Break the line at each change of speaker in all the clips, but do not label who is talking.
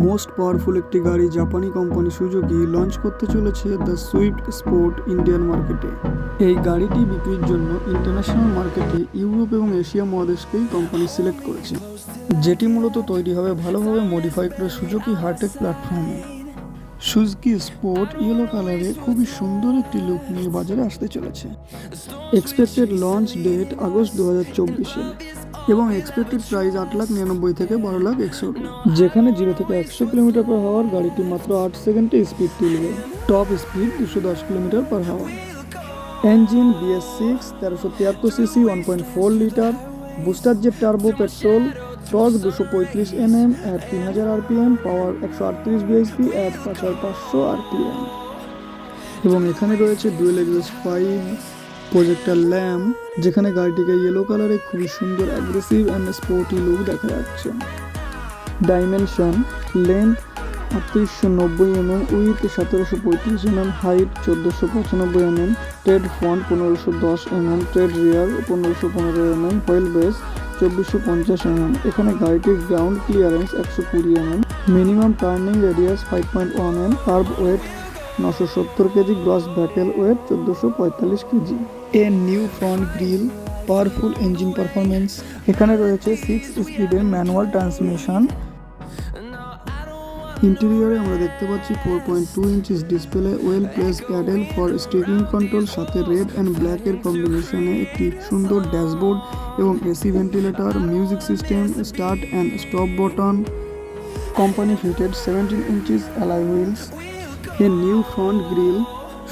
Most powerful একটি গাড়ি জাপানি কোম্পানি সুজুকি লঞ্চ করতে চলেছে দ্য সুইফট স্পোর্ট ইন্ডিয়ান মার্কেটে। এই গাড়িটি বিক্রির জন্য ইন্টারন্যাশনাল মার্কেটে ইউরোপ এবং এশিয়া মহাদেশকেই কোম্পানি সিলেক্ট করেছে, যেটি মূলত তৈরি হবে ভালোভাবে মডিফাই করে সুজুকি হার্টেক প্ল্যাটফর্মে। সুজুকি স্পোর্ট ইয়েলো কালারে খুবই সুন্দর একটি লুক নিয়ে বাজারে আসতে চলেছে। এক্সপেক্টেড লঞ্চ ডেট আগস্ট 2024-এ এবং এক্সপেক্টেড প্রাইস 8,99,000 থেকে 12,61,000, যেখানে 0 থেকে 100 কিলোমিটার পার হাওয়ার গাড়িটি মাত্র 8 সেকেন্ডে স্পিড তুলবে। টপ স্পিড 210 কিলোমিটার পার হাওয়ার। Engine BS6 1373 CC 1.4 litre, booster jet turbo petrol, torque 235 Nm at 3000 RPM, power 138 bhp at 5500 RPM। এবং এখানে রয়েছে ডুয়েল এক্সস্ট 5 প্রজেক্টর ল্যাম্প, যেখানে গাড়িটিকে ইয়েলো কালারে খুবই সুন্দর অ্যাগ্রেসিভ অ্যান্ড স্পোর্টি লুক দেখা যাচ্ছে। Dimension: length 3890 mm, width 1735 mm, height 1495 mm, tread front 1510 mm, tread rear 1515 mm, wheel base 2450 mm। এখানে গাড়িটির ground clearance 120 mm, minimum turning radius 5.1 mm, kerb weight 970 KG, gross vehicle weight 1445 KG. A new front grille, powerful engine performance. এখানে রয়েছে 6 স্পিডের manual transmission. ইন্টেরিয়রে আমরা দেখতে পাচ্ছি 4.2 inches display, well place paddle for steering control, সাথে red and ব্ল্যাকের কম্বিনেশনে একটি সুন্দর ড্যাশবোর্ড এবং AC ventilator, music system, start and stop button. Company fitted 17 inches alloy wheels. A new front grille.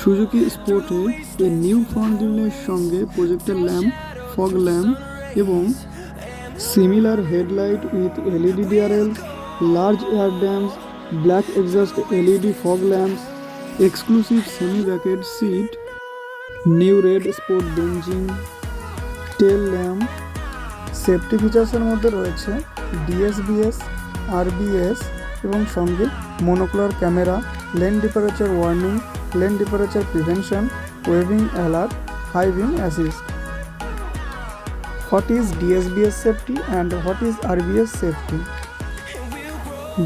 Suzuki স্পোর্টে এ নিউ ফ্রন্ট গ্রিলের সঙ্গে projector lamp, fog lamp এবং similar headlight with LED DRLs, large air dams, black exhaust LED fog lamps, exclusive semi bucket seat, new red sport benching, tail lamp. Safety ফিচার্সের মধ্যে রয়েছে DSBS, RBS এবং সঙ্গে monocular camera, lane departure warning, lane departure prevention, weaving alert, high beam assist. What is DSBS safety and what is RBS safety?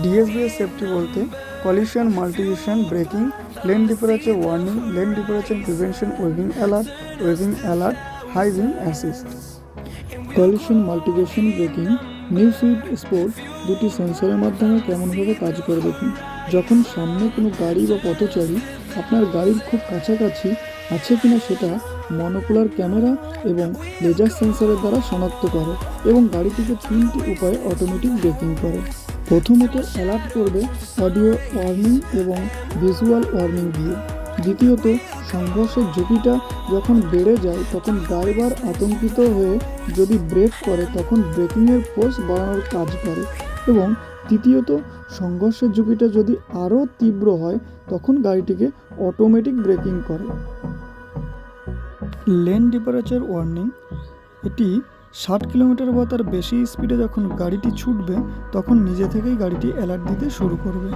DSBS safety বলতে collision multition braking, lane departure warning, lane departure prevention, waving alert, high beam assist. Collision multition braking, new Swift sport দুটি সেন্সরের মাধ্যমে কেমনভাবে কাজ করে দেখুন। যখন সামনে কোনো গাড়ি বা পথচারী আপনার গাড়ির খুব কাছাকাছি আছে কিনা সেটা মনোকুলার ক্যামেরা এবং লেজার সেন্সরের দ্বারা শনাক্ত করে এবং গাড়িটিকে 3টি উপায়ে অটোমেটিক ব্রেকিং করে। প্রথমত অ্যালার্ট করবে অডিও ওয়ার্নিং এবং ভিজুয়াল ওয়ার্নিং দিয়ে। দ্বিতীয়ত সংঘর্ষের ঝুঁকিটা যখন বেড়ে যায় তখন ড্রাইভার আতঙ্কিত হয়ে যদি ব্রেক করে তখন ব্রেকিংয়ের ফোর্স বাড়ানোর কাজ করে। এবং তৃতীয়ত সংঘর্ষের ঝুঁকিটা যদি আরও তীব্র হয় তখন গাড়িটিকে অটোমেটিক ব্রেকিং করে। লেন ডিপারেচার ওয়ার্নিং: এটি 60 কিলোমিটার বা তার বেশি স্পিডে যখন গাড়িটি ছুটবে তখন নিজে থেকেই গাড়িটি অ্যালার্ট দিতে শুরু করবে।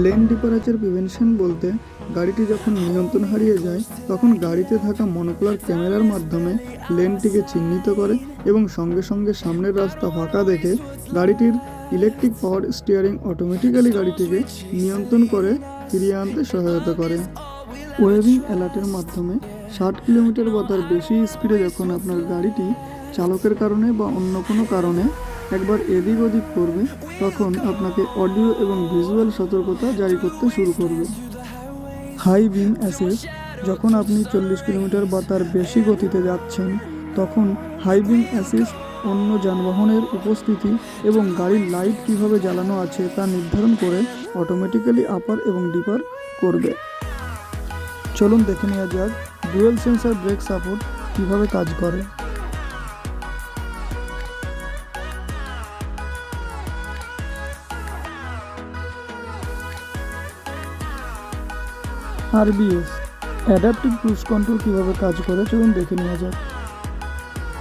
লেন ডিপারেচার প্রিভেনশন বলতে গাড়িটি যখন নিয়ন্ত্রণ হারিয়ে যায় তখন গাড়িতে থাকা মনোকুলার ক্যামেরার মাধ্যমে লেনটিকে চিহ্নিত করে এবং সঙ্গে সঙ্গে সামনের রাস্তা ফাঁকা দেখে গাড়িটির ইলেকট্রিক পাওয়ার স্টিয়ারিং অটোমেটিক্যালি গাড়িটিকে নিয়ন্ত্রণ করে ফিরিয়ে আনতে সহায়তা করে। ওয়েভিং অ্যালার্টের মাধ্যমে 60 কিলোমিটার বা তার বেশি স্পিডে যখন আপনার গাড়িটি চালকের কারণে বা অন্য কোনো কারণে একবার এদিক ওদিক করবে তখন আপনাকে অডিও এবং ভিজুয়াল সতর্কতা জারি করতে শুরু করবে। হাই বিম অ্যাসিস্ট: যখন আপনি 40 কিলোমিটার বা তার বেশি গতিতে যাচ্ছেন তখন হাই বিম অ্যাসিস্ট অন্য যানবাহনের উপস্থিতি এবং গাড়ির লাইট কীভাবে জ্বালানো আছে তা নির্ধারণ করে অটোমেটিক্যালি আপার এবং ডিপার করবে। চলুন দেখে নেওয়া যাক ডুয়েল সেন্সর ব্রেক সাপোর্ট কীভাবে কাজ করে। RBS অ্যাডাপটিভ ক্রুজ কন্ট্রোল কীভাবে কাজ করে চলুন দেখে নেওয়া যাক।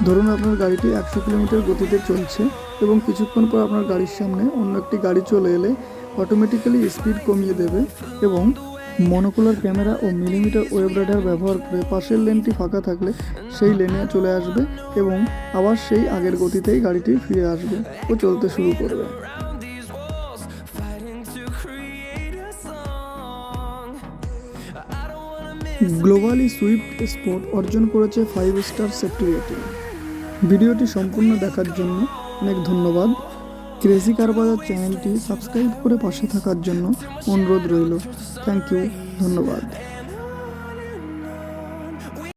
ধরুন আপনার গাড়িটি 100 কিলোমিটার গতিতে চলছে এবং কিছুক্ষণ পর আপনার গাড়ির সামনে অন্য একটি গাড়ি চলে এলে অটোমেটিক্যালি স্পিড কমিয়ে দেবে এবং মনোকুলার ক্যামেরা ও মিলিমিটার ওয়েভ রাডার ব্যবহার করে পাশের লেনটি ফাঁকা থাকলে সেই লেনে চলে আসবে এবং আবার সেই আগের গতিতেই গাড়িটি ফিরে আসবে ও চলতে শুরু করবে। গ্লোবালি সুইফট স্পোর্ট অর্জন করেছে 5 স্টার সেফটি রেটিং। ভিডিওটি সম্পূর্ণ দেখার জন্য অনেক ধন্যবাদ। ক্রেজি কার বাজার চ্যানেলটি সাবস্ক্রাইব করে পাশে থাকার জন্য অনুরোধ রইল। থ্যাংক ইউ, ধন্যবাদ।